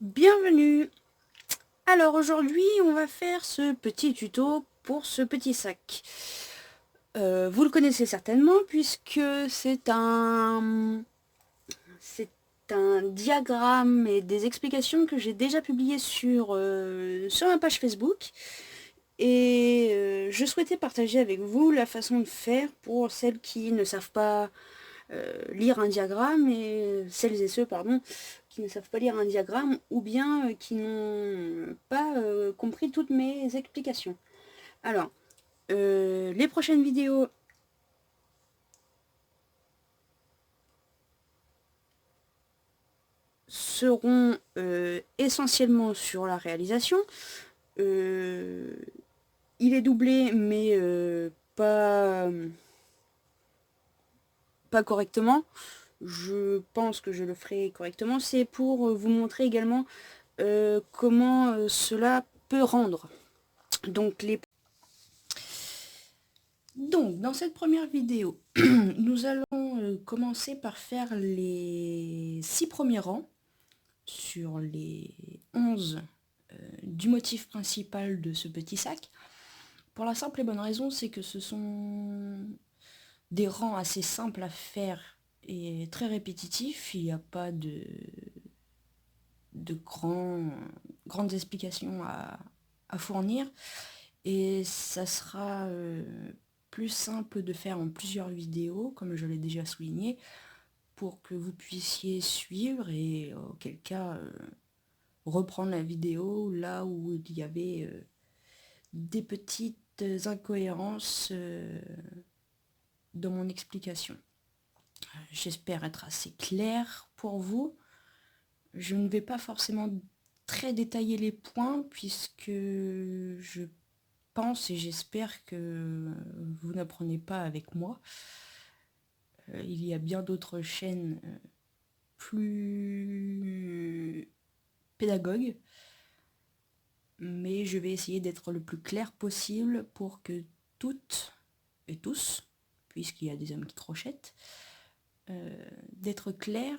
Bienvenue. Alors aujourd'hui on va faire ce petit tuto pour ce petit sac. Vous le connaissez certainement puisque c'est un diagramme et des explications que j'ai déjà publiées sur ma page Facebook. Et je souhaitais partager avec vous la façon de faire pour celles qui ne savent pas lire un diagramme et celles et ceux, pardon, qui ne savent pas lire un diagramme ou bien qui n'ont pas compris toutes mes explications. Alors, les prochaines vidéos seront essentiellement sur la réalisation. Il est doublé, mais pas correctement. Je pense que je le ferai correctement. C'est pour vous montrer également comment cela peut rendre. Donc, dans cette première vidéo, nous allons commencer par faire les 6 premiers rangs sur les 11 du motif principal de ce petit sac. Pour la simple et bonne raison, c'est que ce sont des rangs assez simples à faire et très répétitifs. Il n'y a pas de grandes explications à fournir. Et ça sera plus simple de faire en plusieurs vidéos, comme je l'ai déjà souligné, pour que vous puissiez suivre et auquel cas reprendre la vidéo là où il y avait des petites incohérences dans mon explication. J'espère être assez clair pour vous. Je ne vais pas forcément très détailler les points puisque je pense et j'espère que vous n'apprenez pas avec moi. Il y a bien d'autres chaînes plus pédagogues, mais je vais essayer d'être le plus clair possible pour que toutes et tous, puisqu'il y a des hommes qui crochettent, d'être clair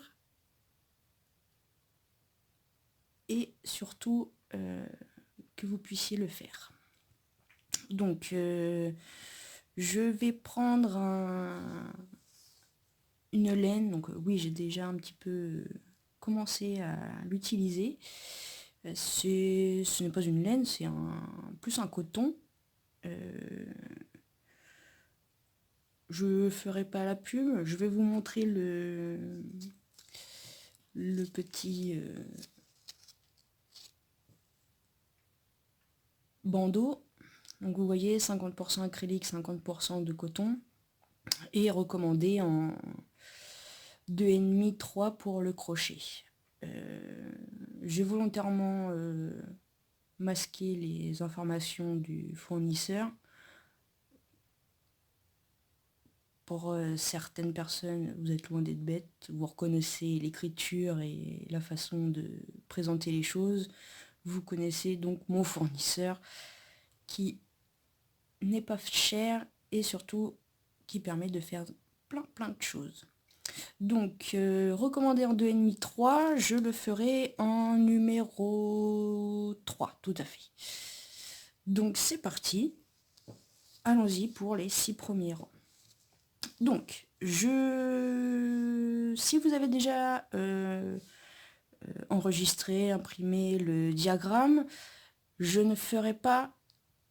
et surtout que vous puissiez le faire. Donc, je vais prendre une laine. Donc, oui, j'ai déjà un petit peu commencé à l'utiliser. Ce n'est pas une laine, c'est plus un coton. Je ferai pas la pub. Je vais vous montrer le petit bandeau. Donc vous voyez 50% acrylique, 50% de coton. Et recommandé en 2,5-3 pour le crochet. J'ai volontairement masqué les informations du fournisseur. Pour certaines personnes, vous êtes loin d'être bêtes, vous reconnaissez l'écriture et la façon de présenter les choses. Vous connaissez donc mon fournisseur qui n'est pas cher et surtout qui permet de faire plein de choses. Donc, recommandé en 2,5-3, je le ferai en numéro 3, tout à fait. Donc, c'est parti. Allons-y pour les 6 premiers rangs. Donc, si vous avez déjà enregistré, imprimé le diagramme, je ne ferai pas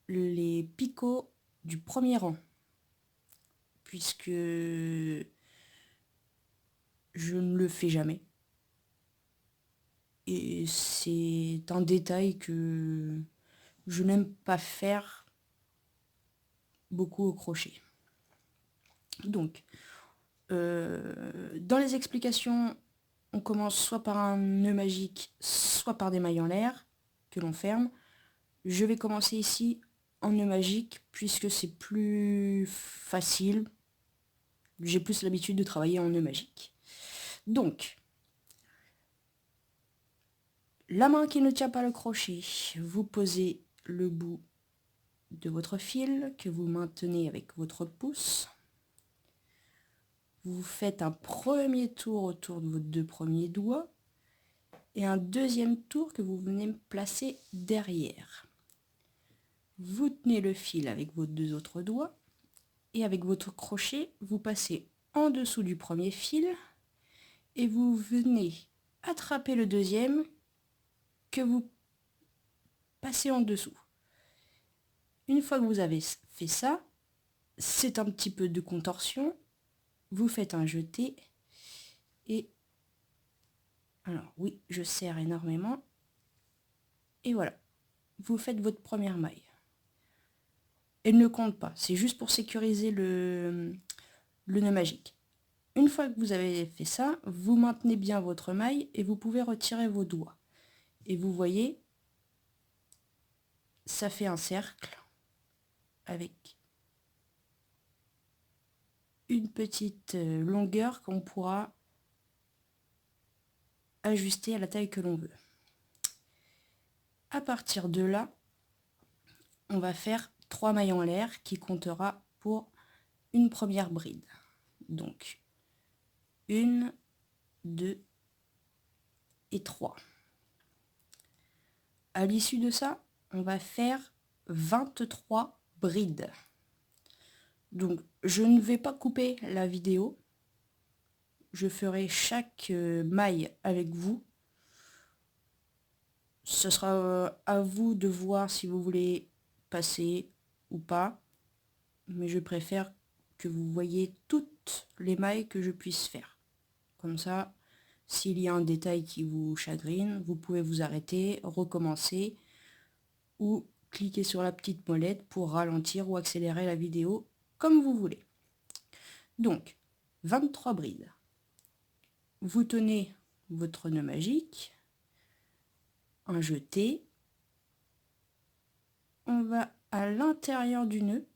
les picots du premier rang, puisque je ne le fais jamais. Et c'est un détail que je n'aime pas faire beaucoup au crochet. Donc, dans les explications, on commence soit par un nœud magique, soit par des mailles en l'air que l'on ferme. Je vais commencer ici en nœud magique puisque c'est plus facile. J'ai plus l'habitude de travailler en nœud magique. Donc, la main qui ne tient pas le crochet, vous posez le bout de votre fil que vous maintenez avec votre pouce. Vous faites un premier tour autour de vos 2 premiers doigts et un deuxième tour que vous venez placer derrière. Vous tenez le fil avec vos 2 autres doigts et avec votre crochet, vous passez en dessous du premier fil et vous venez attraper le deuxième que vous passez en dessous. Une fois que vous avez fait ça, c'est un petit peu de contorsion, vous faites un jeté et alors oui, je serre énormément et voilà, vous faites votre première maille. Elle ne compte pas, c'est juste pour sécuriser le nœud magique. Une fois que vous avez fait ça, vous maintenez bien votre maille et vous pouvez retirer vos doigts. Et vous voyez, ça fait un cercle avec une petite longueur qu'on pourra ajuster à la taille que l'on veut. À partir de là, on va faire 3 mailles en l'air qui comptera pour une première bride. Donc, 1, 2 et 3. À l'issue de ça, on va faire 23 brides. Donc, je ne vais pas couper la vidéo. Je ferai chaque maille avec vous. Ce sera à vous de voir si vous voulez passer ou pas. Mais je préfère que vous voyez toutes les mailles que je puisse faire. Comme ça, s'il y a un détail qui vous chagrine, vous pouvez vous arrêter, recommencer ou cliquer sur la petite molette pour ralentir ou accélérer la vidéo comme vous voulez. Donc, 23 brides. Vous tenez votre nœud magique, un jeté, on va à l'intérieur du nœud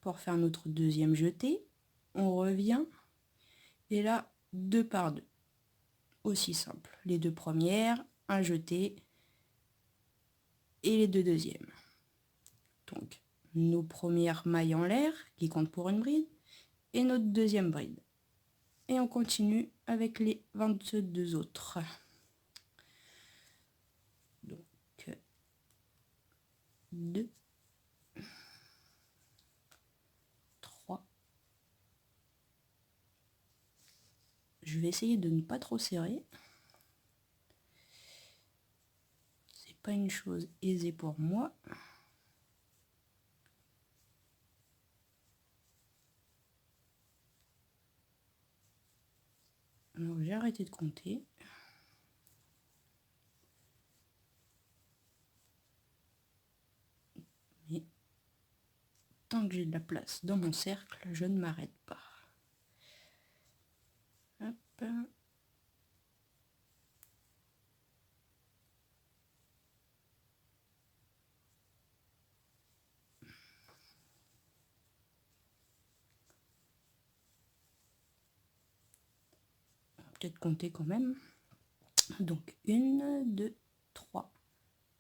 pour faire notre deuxième jeté, on revient et là 2 par 2, aussi simple, les 2 premières, un jeté et les 2 deuxièmes. Donc nos premières mailles en l'air qui comptent pour une bride et notre deuxième bride. Et on continue avec les 22 autres. Donc 2, 3. Je vais essayer de ne pas trop serrer. C'est pas une chose aisée pour moi. Alors j'ai arrêté de compter. Mais tant que j'ai de la place dans mon cercle, je ne m'arrête pas. Hop. Peut-être compter quand même. Donc 1, 2, 3,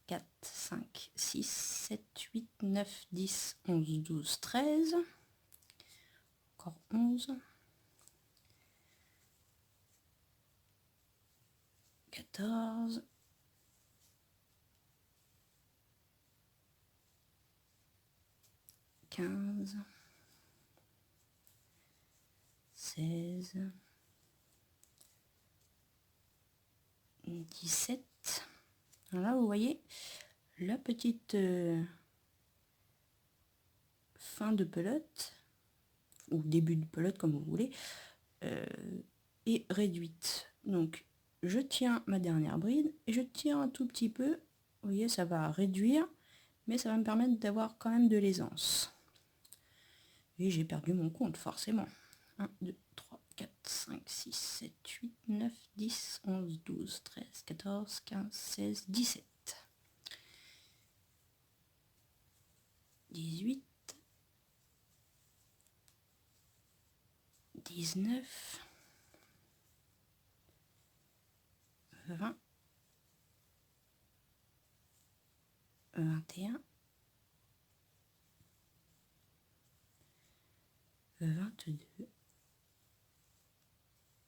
4, 5, 6, 7, 8, 9, 10, 11, 12, 13. Encore 11. 14. 15. 16. 17. Là, vous voyez la petite fin de pelote, ou début de pelote comme vous voulez, est réduite. Donc, je tiens ma dernière bride et je tire un tout petit peu. Vous voyez, ça va réduire, mais ça va me permettre d'avoir quand même de l'aisance. Et j'ai perdu mon compte, forcément. 1, 2, 3, 4, 5, 6, 7, 8, 9, 10, 11, 12, 13, 14, 15, 16, 17. 18, 19, 20, 21, 22,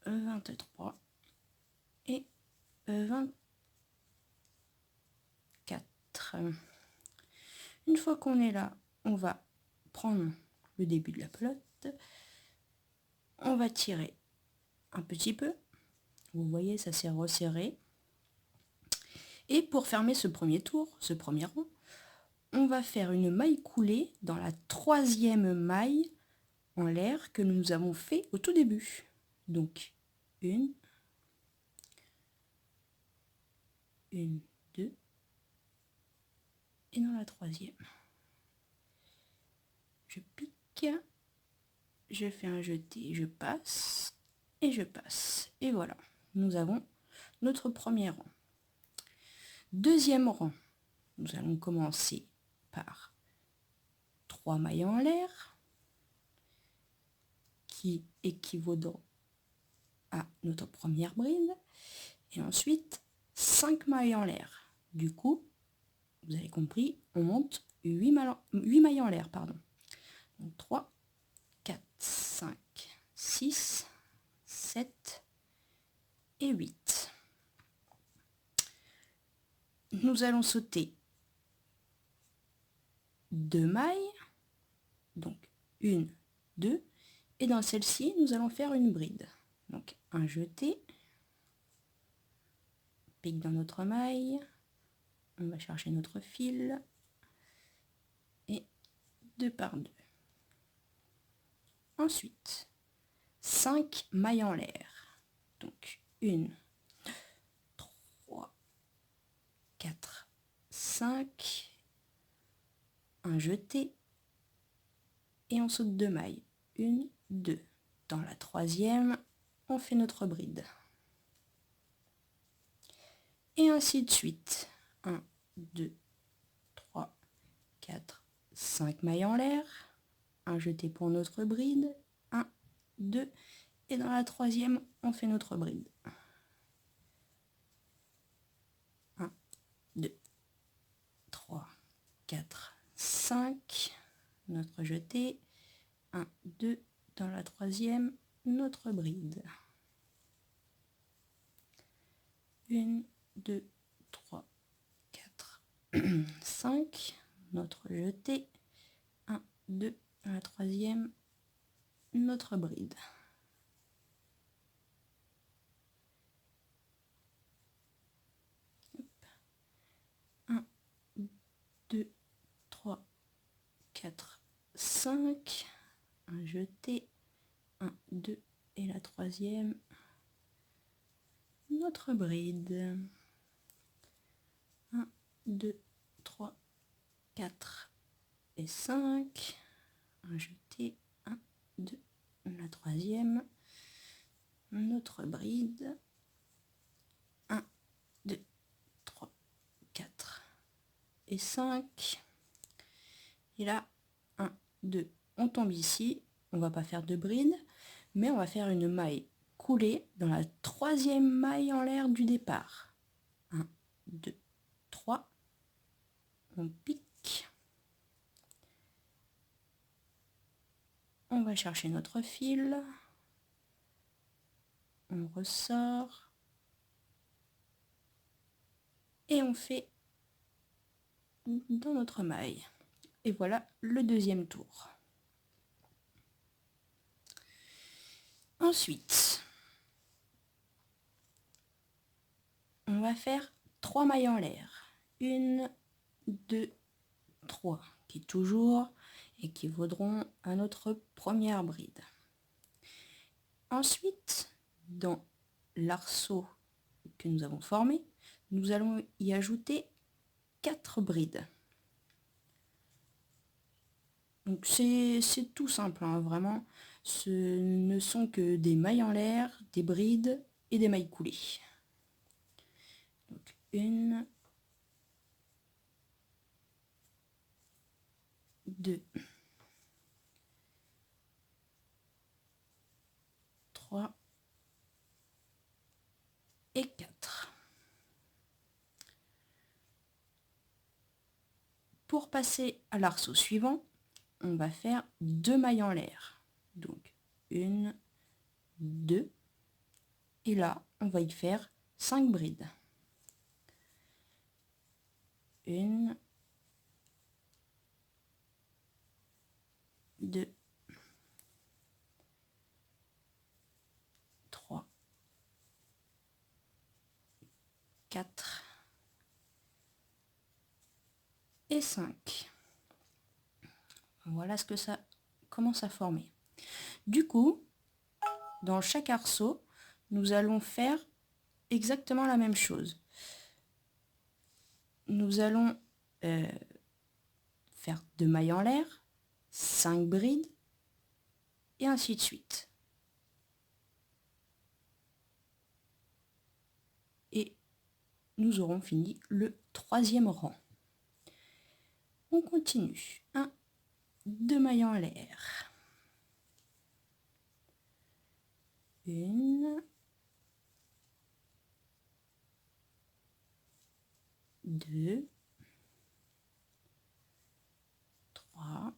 23 et 24. Une fois qu'on est là, on va prendre le début de la pelote, on va tirer un petit peu, vous voyez ça s'est resserré, et pour fermer ce premier tour, ce premier rond, on va faire une maille coulée dans la troisième maille en l'air que nous avons fait au tout début. Donc une, 2, et dans la troisième. Je pique, je fais un jeté, je passe, et je passe. Et voilà, nous avons notre premier rang. Deuxième rang, nous allons commencer par 3 mailles en l'air, qui équivaudront à notre première bride, et ensuite 5 mailles en l'air. Du coup, vous avez compris, on monte 8 mailles en l'air, pardon. Donc 3, 4, 5, 6, 7 et 8. Nous allons sauter 2 mailles, donc 1, 2, et dans celle-ci, nous allons faire une bride. Donc un jeté, pique dans notre maille, on va chercher notre fil, et 2 par 2. Ensuite, 5 mailles en l'air. Donc 1, 2, 3, 4, 5, un jeté, et on saute 2 mailles. 1, 2. Dans la troisième, on fait notre bride. Et ainsi de suite. 1, 2, 3, 4, 5 mailles en l'air. Un jeté pour notre bride. 1, 2. Et dans la troisième, on fait notre bride. 1, 2, 3, 4, 5. Notre jeté. 1, 2. Dans la troisième, notre bride. 1, 2, 3, 4, 5. Notre jeté. 1, 2. Dans la troisième, notre bride. Hop. 1, 2, 3, 4, 5. Un jeté. 1, 2. Et la troisième, notre bride. 1, 2, 3, 4 et 5. Un jeté. 1, 2. La troisième, notre bride. 1, 2, 3, 4 et 5. Et là, 1, 2, on tombe ici. On va pas faire de bride, mais on va faire une maille coulée dans la troisième maille en l'air du départ. 1, 2, 3. On pique. On va chercher notre fil. On ressort. Et on fait dans notre maille. Et voilà le deuxième tour. Ensuite, on va faire 3 mailles en l'air. 1, 2, 3, qui toujours équivaudront à notre première bride. Ensuite, dans l'arceau que nous avons formé, nous allons y ajouter 4 brides. Donc c'est tout simple, hein, vraiment. Ce ne sont que des mailles en l'air, des brides et des mailles coulées. Donc 1, 2, 3 et 4. Pour passer à l'arceau suivant, on va faire 2 mailles en l'air. Donc 1, 2. Et là, on va y faire 5 brides. 1, 2, 3, 4 et 5. Voilà ce que ça commence à former. Du coup, dans chaque arceau, nous allons faire exactement la même chose. Nous allons faire 2 mailles en l'air, 5 brides, et ainsi de suite. Et nous aurons fini le 3e rang. On continue. 1, 2 mailles en l'air. 1, 2, 3,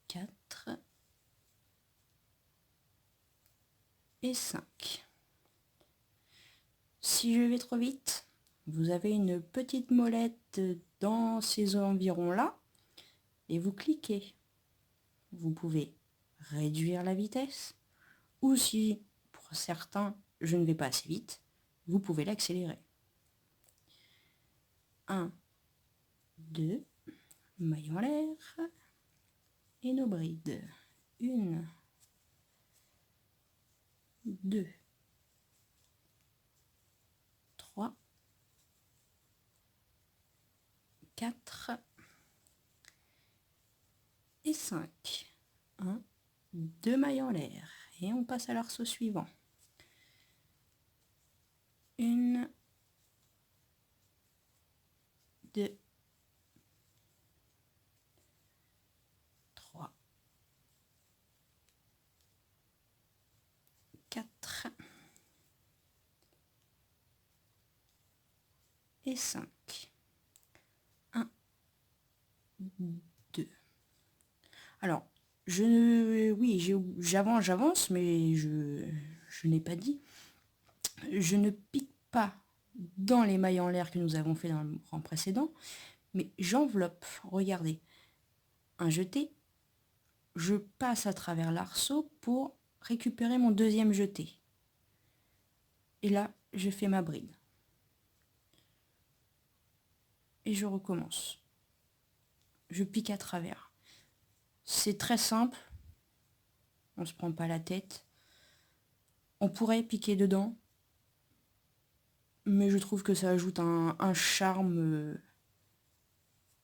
4 et 5. Si je vais trop vite, vous avez une petite molette dans ces environs-là et vous cliquez. Vous pouvez réduire la vitesse ou si, pour certains, je ne vais pas assez vite, vous pouvez l'accélérer. 1, 2, mailles en l'air et nos brides. 1, 2, 3, 4 et 5. 1, 2 mailles en l'air. Et on passe à l'arceau suivant. 1, 2, 3, 4 et 5. 1, 2. Alors, j'avance, mais je n'ai pas dit. Je ne pique pas dans les mailles en l'air que nous avons fait dans le rang précédent, mais j'enveloppe. Regardez, un jeté, je passe à travers l'arceau pour récupérer mon 2e jeté. Et là, je fais ma bride. Et je recommence. Je pique à travers. C'est très simple. On ne se prend pas la tête. On pourrait piquer dedans. Mais je trouve que ça ajoute un charme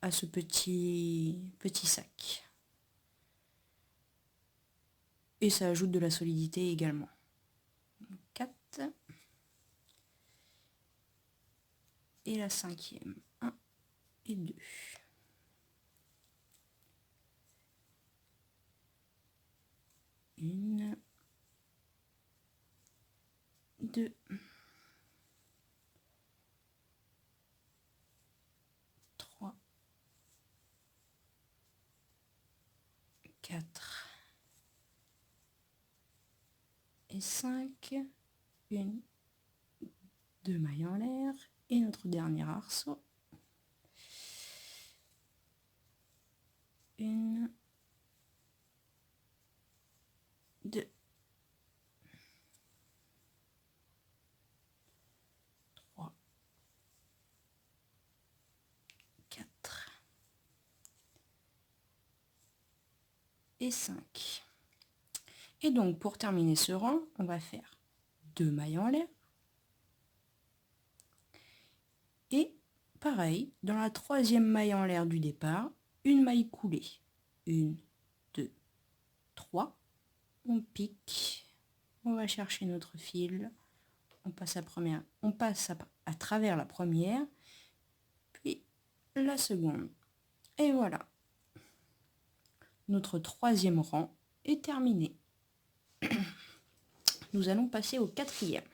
à ce petit sac. Et ça ajoute de la solidité également. 4. Et la 5e. 1 et 2. 1, 2, 3, 4 et 5. 1, 2 mailles en l'air. Et notre dernier arceau. 1, 2, 3, 4 et 5. Et donc pour terminer ce rang, on va faire 2 mailles en l'air. Et pareil, dans la 3e maille en l'air du départ, une maille coulée. 1, 2, 3. On pique. On va chercher notre fil. On passe à travers la première, puis la seconde. Et voilà. Notre 3e rang est terminé. Nous allons passer au 4e.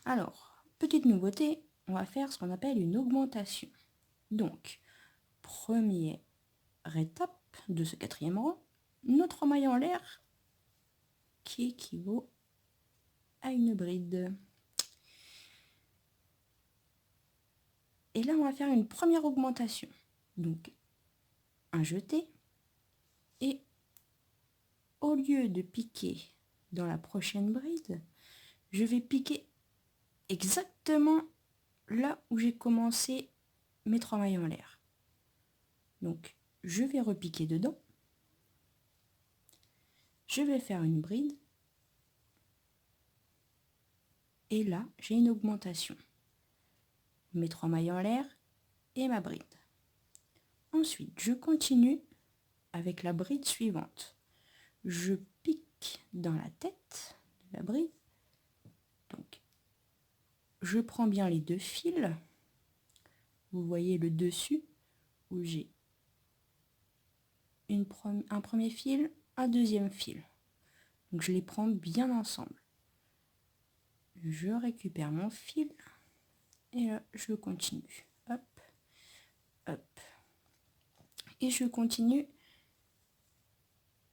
Alors, petite nouveauté, on va faire ce qu'on appelle une augmentation. Donc, première étape de ce 4e rang, notre maille en l'air qui équivaut à une bride. Et là, on va faire une première augmentation. Donc, un jeté. Et au lieu de piquer dans la prochaine bride, je vais piquer exactement là où j'ai commencé mes 3 mailles en l'air. Donc, je vais repiquer dedans. Je vais faire une bride. Et là, j'ai une augmentation. Mes 3 mailles en l'air et ma bride. Ensuite, je continue avec la bride suivante. Je pique dans la tête de la bride. Donc, je prends bien les 2 fils. Vous voyez le dessus où j'ai un premier fil, un deuxième fil. Donc, je les prends bien ensemble. Je récupère mon fil et là, je continue. Hop, hop. Et je continue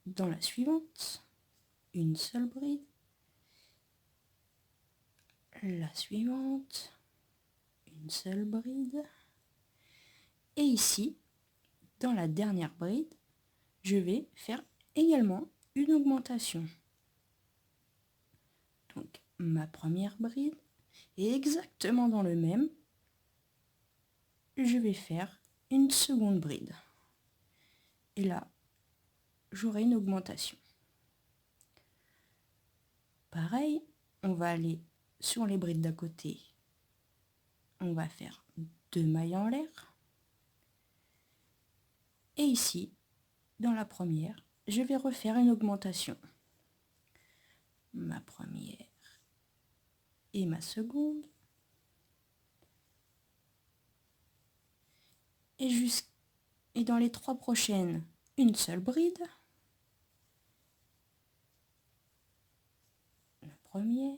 dans la suivante. Une seule bride. La suivante. Une seule bride. Et ici, dans la dernière bride, je vais faire également une augmentation. Donc, ma première bride est exactement dans le même. Je vais faire une seconde bride. Et là, j'aurai une augmentation. Pareil, on va aller sur les brides d'à côté. On va faire 2 mailles en l'air. Et ici, dans la première, je vais refaire une augmentation. Ma première et ma seconde. Et dans les 3 prochaines, une seule bride. La première.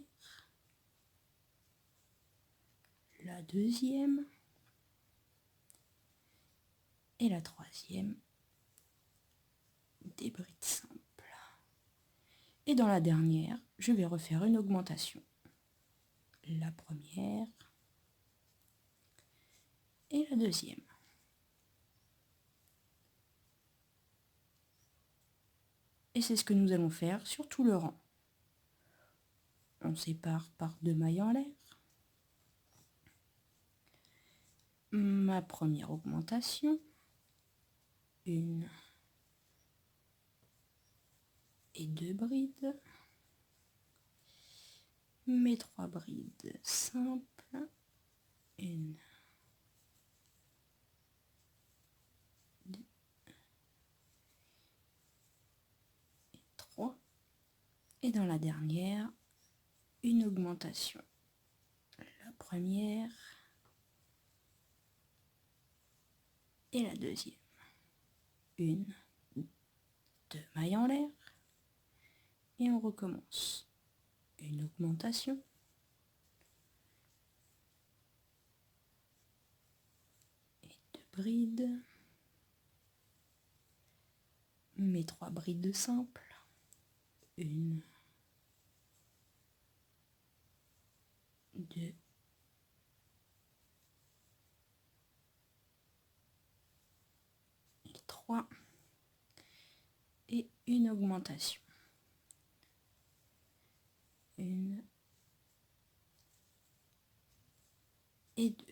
La deuxième. Et la troisième. Des brides simples. Et dans la dernière, je vais refaire une augmentation. La première et la deuxième. Et c'est ce que nous allons faire sur tout le rang. On sépare par 2 mailles en l'air. Ma première augmentation. Une et 2 brides. Mes 3 brides simples. Une, 2 et 3. Et dans la dernière, une augmentation. La première et la deuxième. Une, 2 mailles en l'air. Et on recommence. Une augmentation. Et 2 brides. Mes 3 brides simples. Une, 2 et 3. Et une augmentation. Une et 2.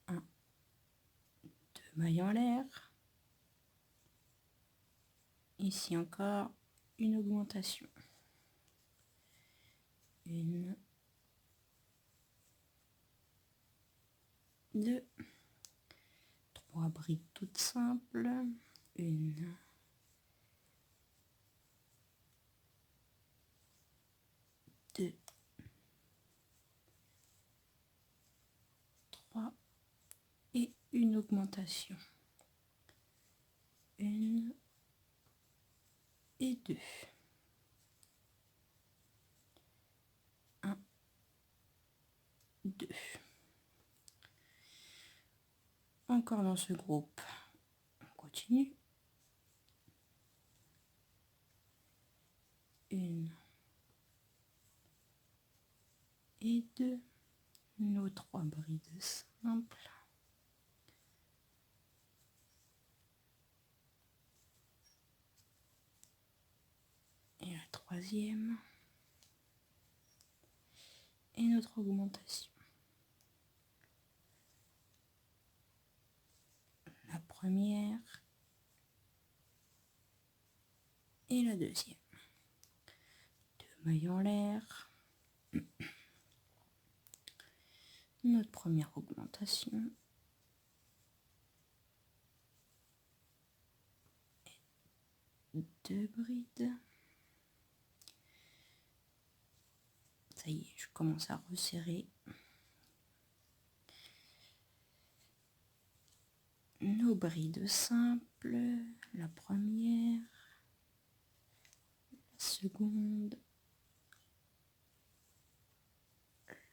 1, 2 mailles en l'air. Ici encore une augmentation. Une, 2, 3 brides toutes simples. Une, 2, 3 et une augmentation. Une et 2. 1, 2. Encore dans ce groupe, on continue. Une et 2, nos 3 brides simples. Et la troisième. Et notre augmentation. La première et la deuxième. 2 mailles en l'air. Notre première augmentation. Et 2 brides. Ça y est, je commence à resserrer. Nos brides simples, la première, la seconde,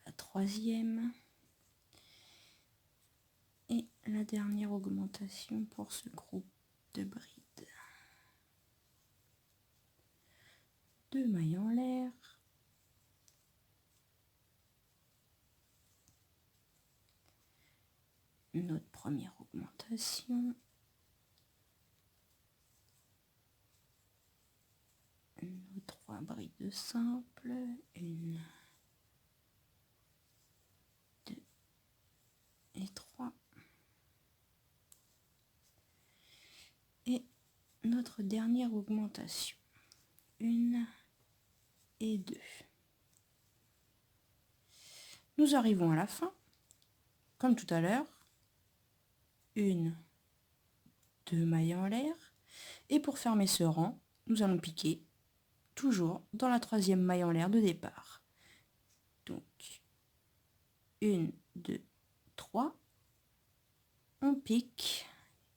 la troisième et la dernière augmentation pour ce groupe de brides. 2 mailles en l'air. Notre première augmentation. Nos 3 brides simples. 1, 2 et 3. Et notre dernière augmentation. 1 et 2. Nous arrivons à la fin, comme tout à l'heure. 1, 2 mailles en l'air. Et pour fermer ce rang, nous allons piquer toujours dans la troisième maille en l'air de départ. Donc, 1, 2, 3. On pique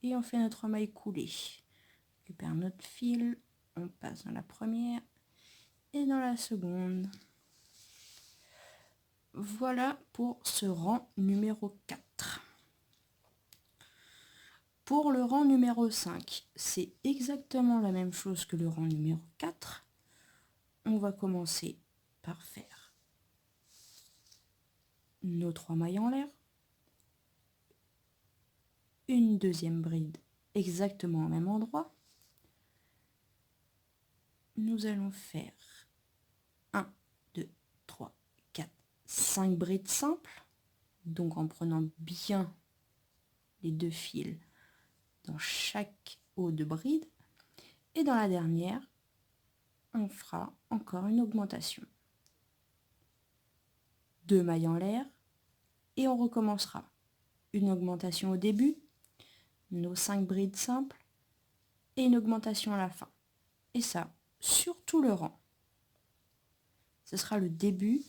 et on fait notre maille coulée. On récupère notre fil, on passe dans la première et dans la seconde. Voilà pour ce rang numéro 4. Pour le rang numéro 5, c'est exactement la même chose que le rang numéro 4. On va commencer par faire nos 3 mailles en l'air, une deuxième bride exactement au même endroit. Nous allons faire 1, 2, 3, 4, 5 brides simples, donc en prenant bien les 2 fils dans chaque haut de bride. Et dans la dernière, on fera encore une augmentation. 2 mailles en l'air et on recommencera. Une augmentation au début, nos 5 brides simples et une augmentation à la fin. Et ça, sur tout le rang. Ce sera le début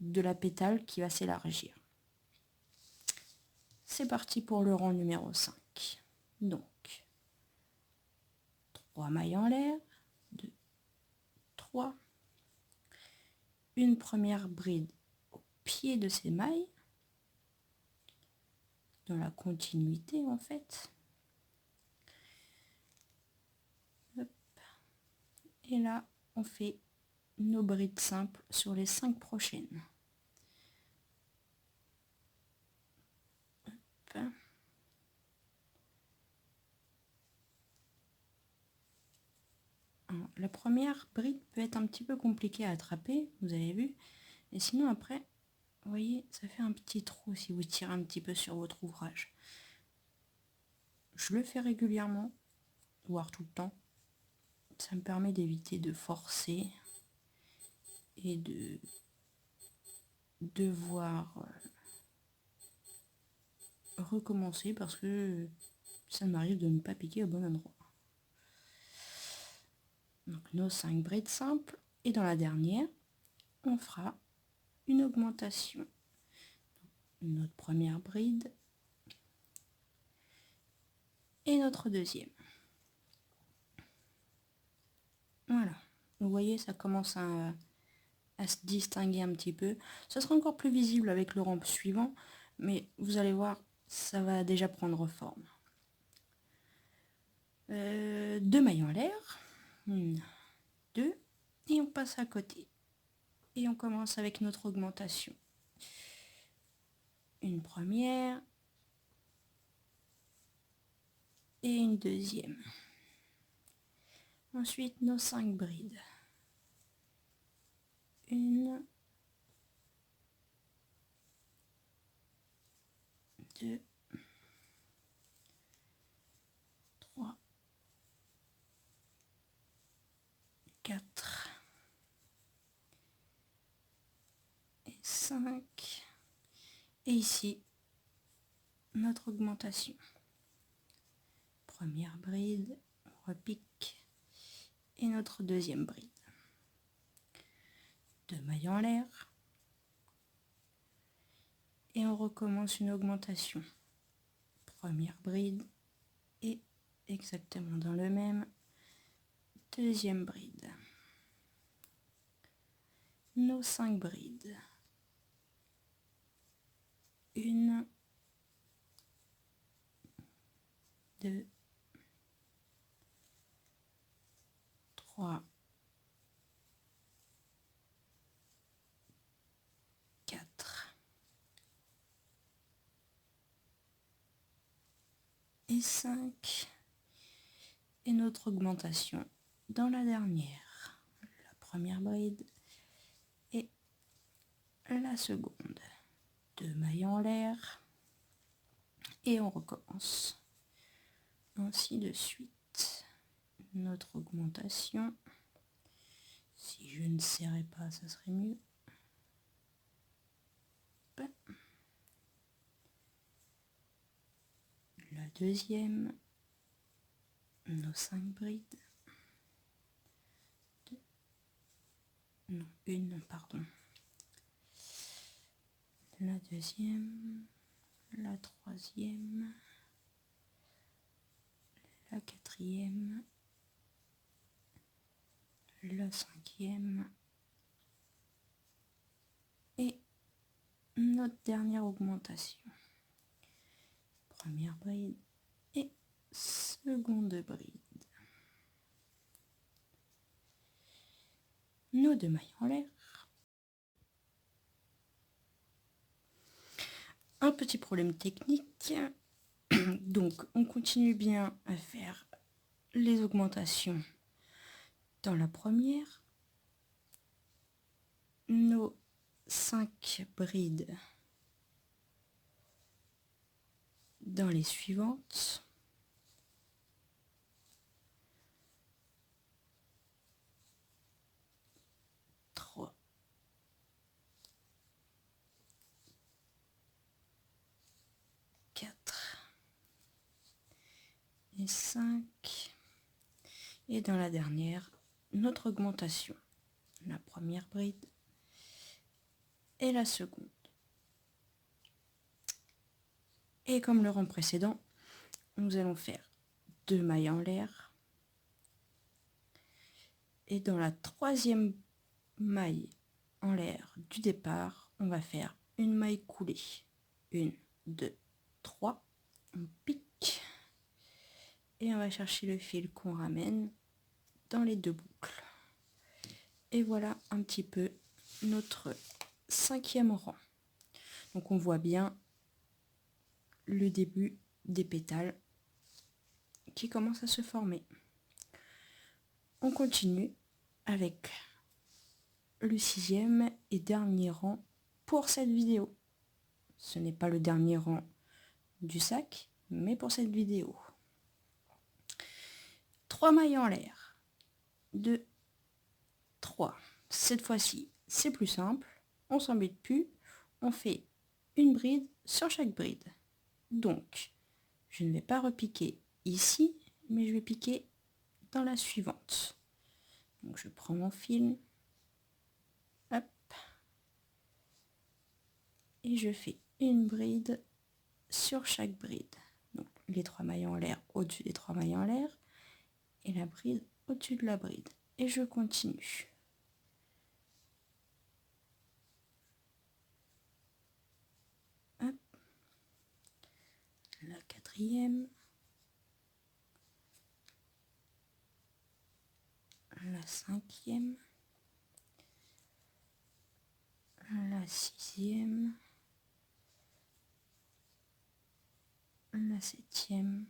de la pétale qui va s'élargir. C'est parti pour le rang numéro 5. Donc, 3 mailles en l'air, 2, 3, une première bride au pied de ces mailles, dans la continuité en fait. Hop. Et là, on fait nos brides simples sur les 5 prochaines. Hop. Alors, la première bride peut être un petit peu compliquée à attraper, vous avez vu. Et sinon après, vous voyez, ça fait un petit trou si vous tirez un petit peu sur votre ouvrage. Je le fais régulièrement, voire tout le temps. Ça me permet d'éviter de forcer et de devoir recommencer parce que ça m'arrive de ne pas piquer au bon endroit. Donc nos 5 brides simples et dans la dernière, on fera une augmentation. Notre première bride et notre deuxième. Voilà, vous voyez, ça commence à se distinguer un petit peu. Ça sera encore plus visible avec le rang suivant, mais vous allez voir, ça va déjà prendre forme. 2 mailles en l'air, 1, 2, et on passe à côté. Et on commence avec notre augmentation. Une première et une deuxième. Ensuite, nos 5 brides. 1, 2, 3, 4 et 5. Et ici, notre augmentation. Première bride, on repique. Et notre deuxième bride. 2 mailles en l'air. Et on recommence une augmentation. Première bride et exactement dans le même, deuxième bride. Nos 5 brides. 1, 2, 3, 4 et 5. Et notre augmentation dans la dernière. La première bride et la seconde. 2 mailles en l'air. Et on recommence. Ainsi de suite. Notre augmentation. Si je ne serrais pas, ça serait mieux. La deuxième. Nos 5 brides. Non, une, pardon. La deuxième. La troisième. La quatrième. La cinquième. Et notre dernière augmentation. Première bride et seconde bride. Nos 2 mailles en l'air. Un petit problème technique. Donc on continue bien à faire les augmentations dans la première. Nos 5 brides dans les suivantes. Et 5. Et dans la dernière, notre augmentation. La première bride et la seconde. Et comme le rang précédent, nous allons faire 2 mailles en l'air. Et dans la troisième maille en l'air du départ, on va faire une maille coulée. 1, 2, 3. On pique. Et on va chercher le fil qu'on ramène dans les 2 boucles. Et voilà un petit peu notre 5e rang. Donc on voit bien le début des pétales qui commencent à se former. On continue avec le 6e et dernier rang pour cette vidéo. Ce n'est pas le dernier rang du sac, mais pour cette vidéo. 3 mailles en l'air. 2, 3. Cette fois-ci, c'est plus simple. On s'embête plus. On fait une bride sur chaque bride. Donc, je ne vais pas repiquer ici, mais je vais piquer dans la suivante. Donc, je prends mon fil. Hop. Et je fais une bride sur chaque bride. Donc, les 3 mailles en l'air au-dessus des 3 mailles en l'air. Et la bride au-dessus de la bride. Et je continue. Hop. La 4e. La 5e. la 6e, la 7e,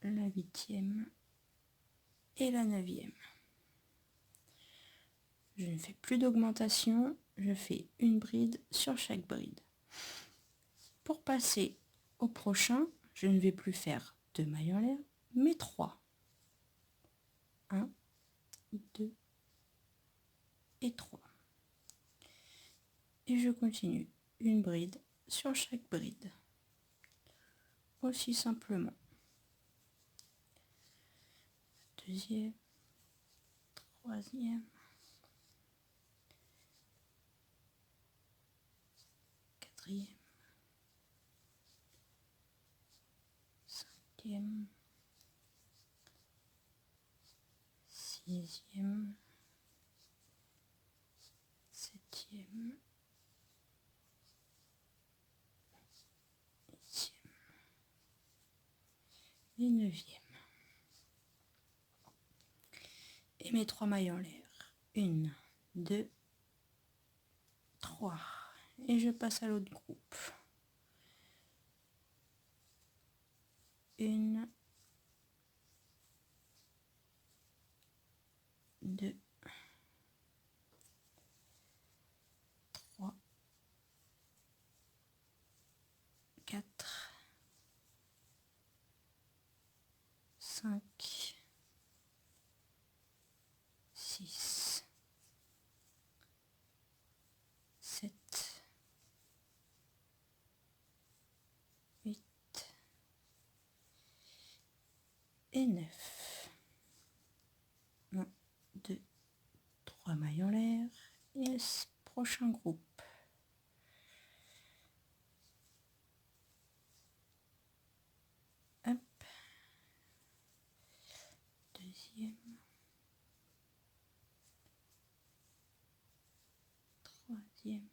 la 8e et la 9e. Je ne fais plus d'augmentation, je fais une bride sur chaque bride. Pour passer au prochain, je ne vais plus faire 2 mailles en l'air, mais 3. 1, 2 et 3. Et je continue une bride sur chaque bride. Aussi simplement. Deuxième, troisième, quatrième, cinquième, sixième, septième, huitième et neuvième. Et mes 3 mailles en l'air. 1, 2, 3. Et je passe à l'autre groupe. 1, 2, 3, 4, 5, 6, 7, 8 et 9. 1, 2, 3 mailles en l'air. Et le prochain groupe. Hop. Deuxième. Troisième.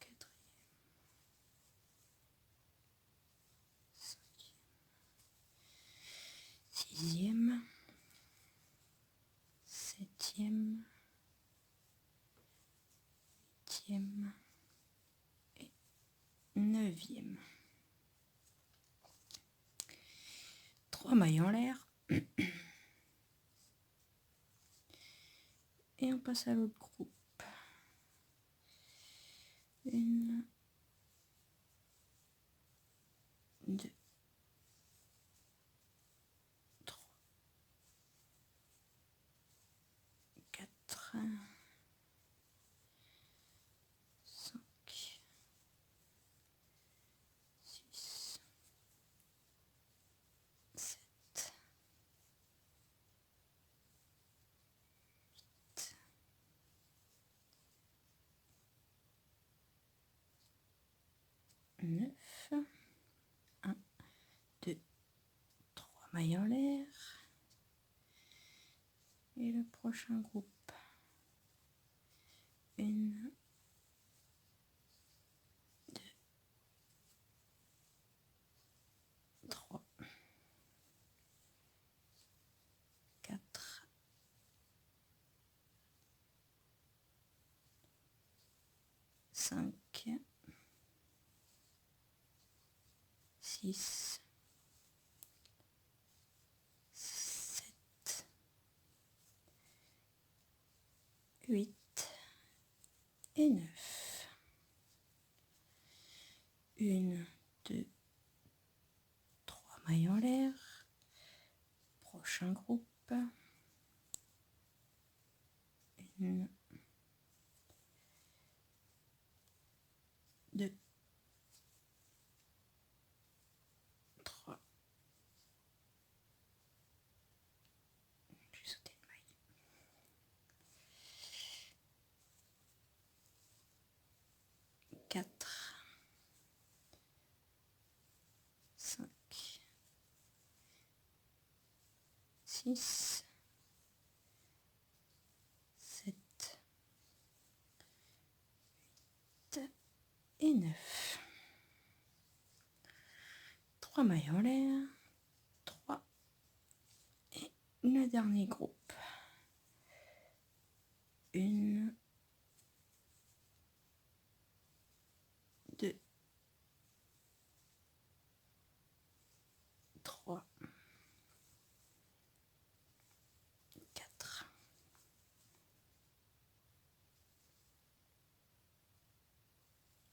Quatrième. Cinquième. Sixième. Septième. Huitième. Et neuvième. 3 mailles en l'air. Et on passe à l'autre groupe. 1, 2, 3, 4, 5, 6, 7, 8, 9. 1, 2, 3 mailles en l'air. Et le prochain groupe. 1, 2, 3, 4, 5, 6, 7, 8 et 9. 1, 2, 3 mailles en l'air. Prochain groupe. 1, 2, 3. J'ai sauté une maille. 4, 5, 6, 7, 8 et 9. 3 mailles en l'air. 3 et le dernier groupe. 1, 2, 3, 4,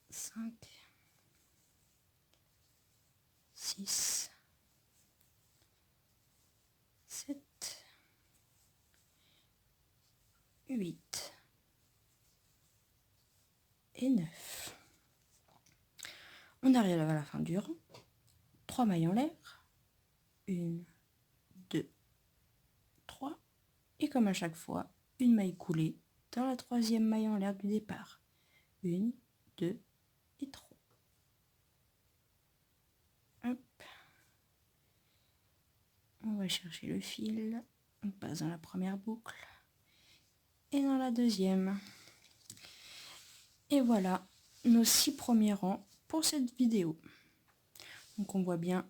5, 6, 7, 8 et 9. On arrive à la fin du rang. 3 mailles en l'air. 1, 2, 3. Et comme à chaque fois, une maille coulée dans la 3e maille en l'air du départ. 1, 2 et 3. Hop. On va chercher le fil. On passe dans la première boucle. Et dans la deuxième. Et voilà nos 6 premiers rangs pour cette vidéo. Donc on voit bien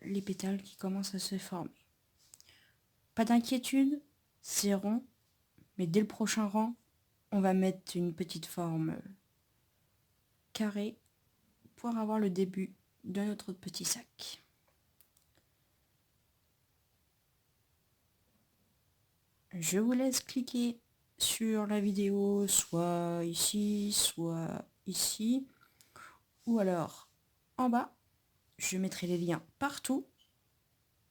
les pétales qui commencent à se former. Pas d'inquiétude, c'est rond, mais dès le prochain rang, on va mettre une petite forme carrée pour avoir le début de notre petit sac. Je vous laisse cliquer sur la vidéo, soit ici, ou alors en bas. Je mettrai les liens partout.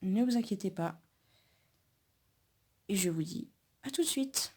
Ne vous inquiétez pas. Et je vous dis à tout de suite.